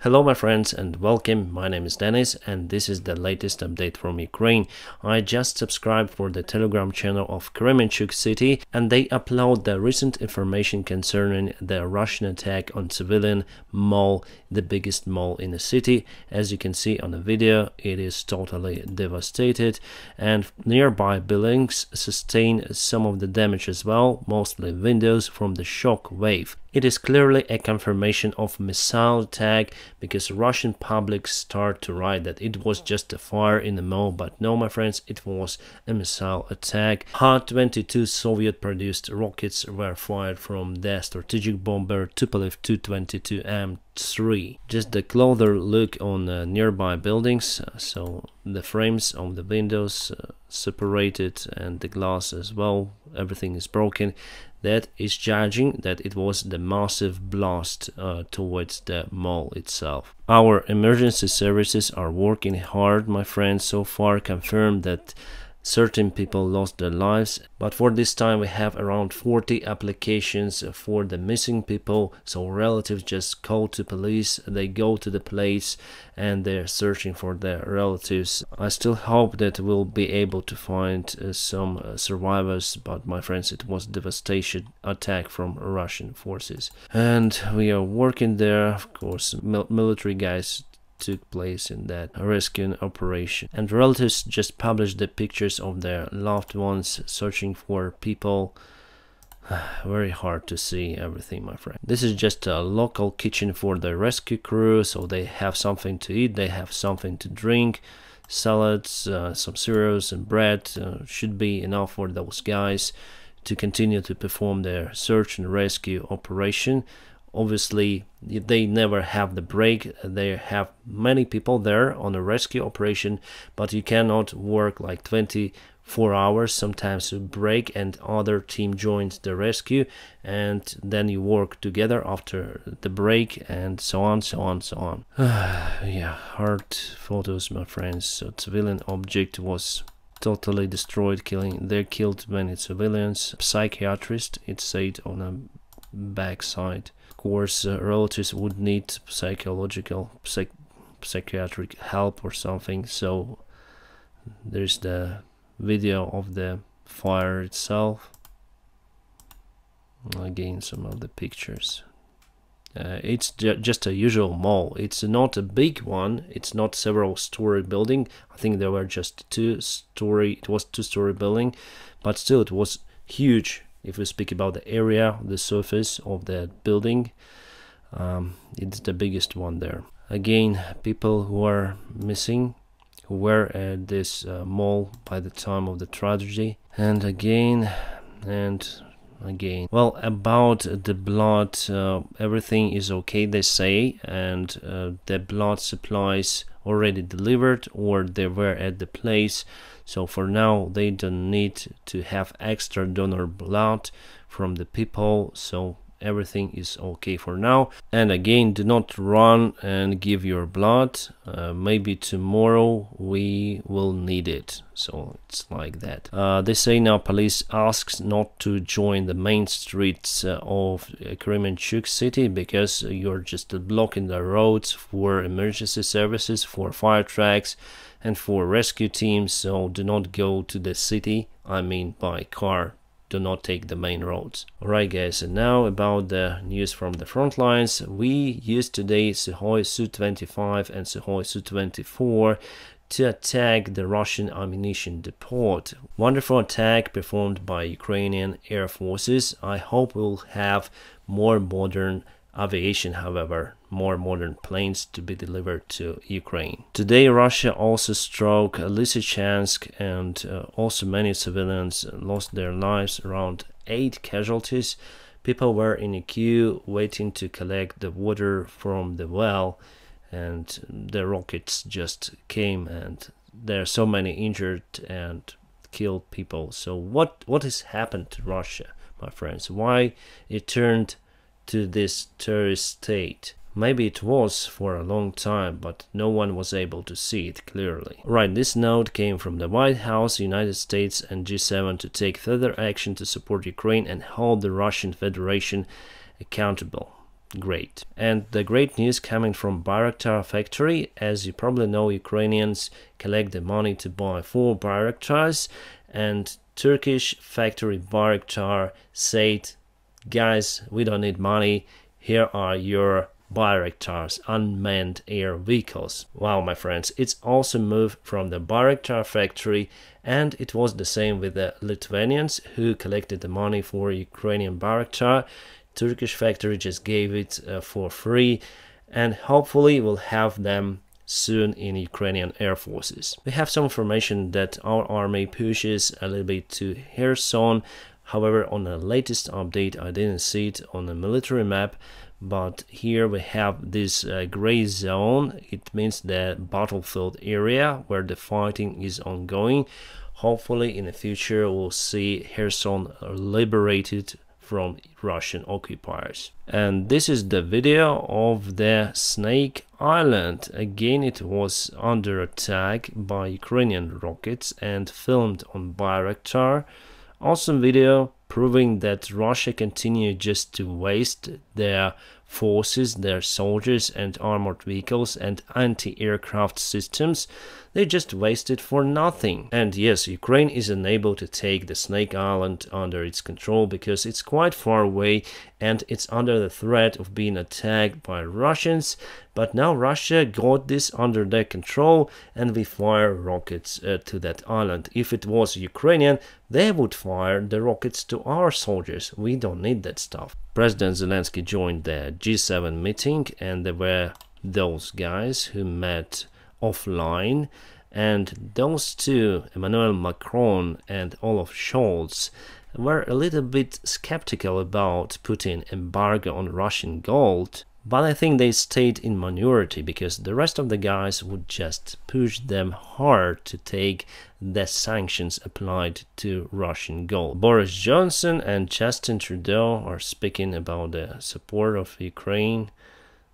Hello my friends and welcome, my name is Dennis and this is the latest update from Ukraine. I just subscribed for the Telegram channel of Kremenchuk city and they upload the recent information concerning the Russian attack on civilian mall, the biggest mall in the city. As you can see on the video, it is totally devastated and nearby buildings sustain some of the damage as well, mostly windows from the shock wave. It is clearly a confirmation of missile attack because Russian public start to write that it was just a fire in the mall, but no my friends, it was a missile attack. Ha-22 Soviet-produced rockets were fired from the strategic bomber Tupolev Tu-22M3. Just a closer look on nearby buildings, so the frames of the windows separated and the glass as well, everything is broken. That is judging that it was the massive blast towards the mall itself. Our emergency services are working hard, my friends. So far confirmed that certain people lost their lives, but for this time we have around 40 applications for the missing people, so relatives just call to police, they go to the place and they're searching for their relatives. I still hope that we'll be able to find some survivors, but my friends, it was devastation attack from Russian forces and we are working there. Of course, military guys took place in that rescue operation, and relatives just published the pictures of their loved ones searching for people. Very hard to see everything, my friend. This is just a local kitchen for the rescue crew, so they have something to eat, they have something to drink, salads, some cereals and bread should be enough for those guys to continue to perform their search and rescue operation. Obviously they never have the break, they have many people there on a rescue operation, but you cannot work like 24 hours. Sometimes you break and other team joins the rescue and then you work together after the break and so on. Yeah, hard photos, my friends. So civilian object was totally destroyed, they killed many civilians. Psychiatrist, it said on a backside. Of course, relatives would need psychiatric help or something, so there's the video of the fire itself. Again, some of the pictures. It's just a usual mall. It's not a big one, it's not several story building. I think there were just it was two-story building, but still it was huge. If we speak about the area, the surface of the building, it's the biggest one there. Again, people who are missing, who were at this mall by the time of the tragedy. And again, well, about the blood, everything is okay, they say, and the blood supplies already delivered or they were at the place. So for now they don't need to have extra donor blood from the people, so everything is okay for now. And again, do not run and give your blood, maybe tomorrow we will need it, so it's like that. They say now police asks not to join the main streets of Kremenchuk city because you're just blocking the roads for emergency services, for fire trucks and for rescue teams, so do not go to the city, I mean by car. Do not take the main roads. Alright guys, and now about the news from the front lines. We used today Sukhoi Su-25 and Sukhoi Su-24 to attack the Russian ammunition depot. Wonderful attack performed by Ukrainian air forces. I hope we'll have more modern aviation, however, more modern planes to be delivered to Ukraine. Today Russia also struck Lysychansk and also many civilians lost their lives, around 8 casualties. People were in a queue waiting to collect the water from the well and the rockets just came and there are so many injured and killed people. So what has happened to Russia, my friends? Why it turned to this terrorist state? Maybe it was for a long time, but no one was able to see it clearly. Right, this note came from the White House, United States and G7 to take further action to support Ukraine and hold the Russian Federation accountable. great. And the great news coming from Bayraktar factory. As you probably know, Ukrainians collect the money to buy 4 Bayraktars, and Turkish factory Bayraktar said, guys, we don't need money, here are your Bayraktars, unmanned air vehicles. Wow, my friends, it's also moved from the Bayraktar factory, and it was the same with the Lithuanians who collected the money for Ukrainian Bayraktar. Turkish factory just gave it for free, and hopefully we'll have them soon in Ukrainian air forces. We have some information that our army pushes a little bit to Kherson. However, on the latest update I didn't see it on the military map, but here we have this gray zone. It means the battlefield area where the fighting is ongoing. Hopefully in the future we'll see Kherson liberated from Russian occupiers. And this is the video of the Snake Island. Again, it was under attack by Ukrainian rockets and filmed on Bayraktar. Awesome video proving that Russia continued just to waste their forces, their soldiers and armored vehicles and anti-aircraft systems. They just wasted for nothing. And yes, Ukraine is unable to take the Snake Island under its control because it's quite far away and it's under the threat of being attacked by Russians. But now Russia got this under their control and we fire rockets to that island. If it was Ukrainian, they would fire the rockets to our soldiers. We don't need that stuff. President Zelensky joined the G7 meeting, and there were those guys who met offline, and those two, Emmanuel Macron and Olaf Scholz, were a little bit skeptical about Putin embargo on Russian gold, but I think they stayed in minority because the rest of the guys would just push them hard to take the sanctions applied to Russian gold. Boris Johnson and Justin Trudeau are speaking about the support of Ukraine,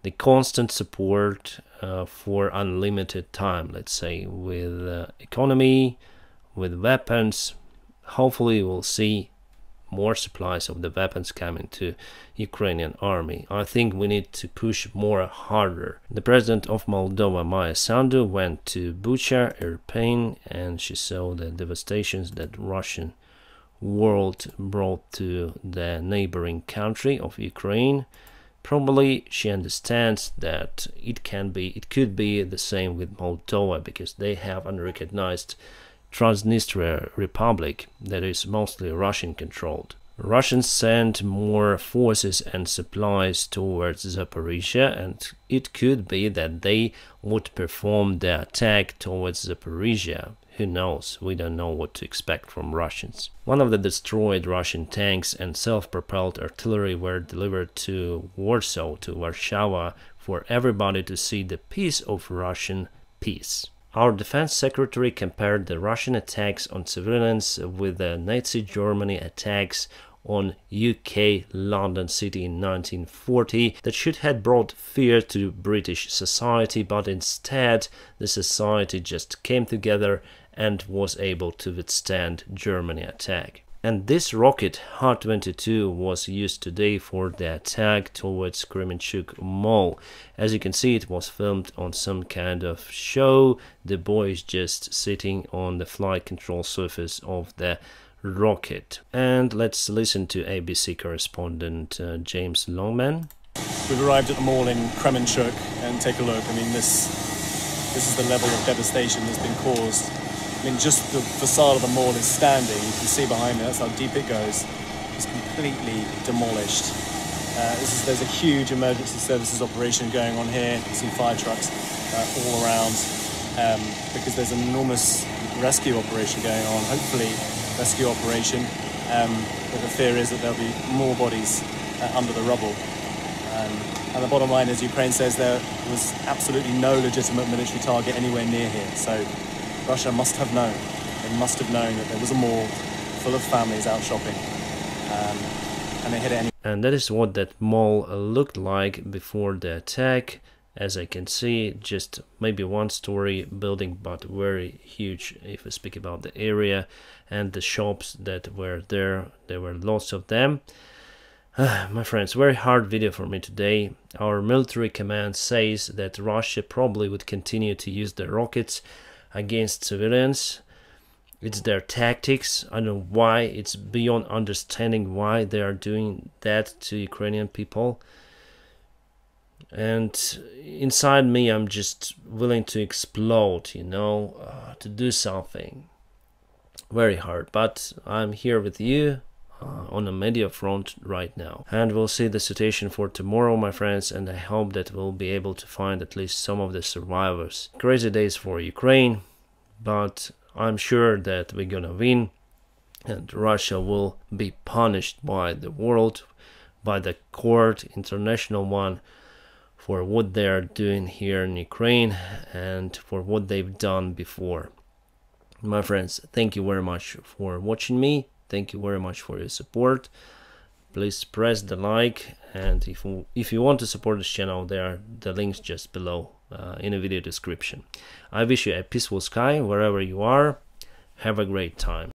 the constant support for unlimited time, let's say, with economy, with weapons. Hopefully we'll see more supplies of the weapons coming to Ukrainian army. I think we need to push more harder. The president of Moldova, Maya Sandu, went to Bucha, Irpin, and she saw the devastations that Russian world brought to the neighboring country of Ukraine. Probably she understands that it could be the same with Moldova because they have unrecognized Transnistria Republic that is mostly Russian controlled. Russians sent more forces and supplies towards Zaporizhia, and it could be that they would perform the attack towards Zaporizhia. Who knows? We don't know what to expect from Russians. One of the destroyed Russian tanks and self-propelled artillery were delivered to Warsaw, to Warsaw, for everybody to see the piece of Russian peace. Our defense secretary compared the Russian attacks on civilians with the Nazi Germany attacks on UK London City in 1940 that should have brought fear to British society, but instead the society just came together and was able to withstand Germany attack. And this rocket, Ha-22, was used today for the attack towards Kremenchuk Mall. As you can see, it was filmed on some kind of show. The boy is just sitting on the flight control surface of the rocket. And let's listen to ABC correspondent James Longman. We've arrived at the mall in Kremenchuk and take a look. I mean, this is the level of devastation that's been caused. I mean, just the facade of the mall is standing. You can see behind me, that's how deep it goes. It's completely demolished. There's a huge emergency services operation going on here. You see fire trucks all around because there's an enormous rescue operation going on. Hopefully, rescue operation. But the fear is that there'll be more bodies under the rubble. And the bottom line is Ukraine says there was absolutely no legitimate military target anywhere near here. So Russia must have known. They must have known that there was a mall full of families out shopping, and they hit it anyway. And that is what that mall looked like before the attack. As I can see, just maybe one-story building, but very huge if we speak about the area and the shops that were there. There were lots of them. My friends, very hard video for me today. Our military command says that Russia probably would continue to use the rockets against civilians. It's their tactics. I don't know why. It's beyond understanding why they are doing that to Ukrainian people. And inside me, I'm just willing to explode, to do something. Very hard. But I'm here with you on the media front right now. And we'll see the situation for tomorrow, my friends. And I hope that we'll be able to find at least some of the survivors. Crazy days for Ukraine. But I'm sure that we're gonna win. And Russia will be punished by the world, by the court, international one, for what they're doing here in Ukraine and for what they've done before. My friends, thank you very much for watching me. Thank you very much for your support. Please press the like, and if you want to support this channel, there are the links just below in the video description. I wish you a peaceful sky wherever you are. Have a great time.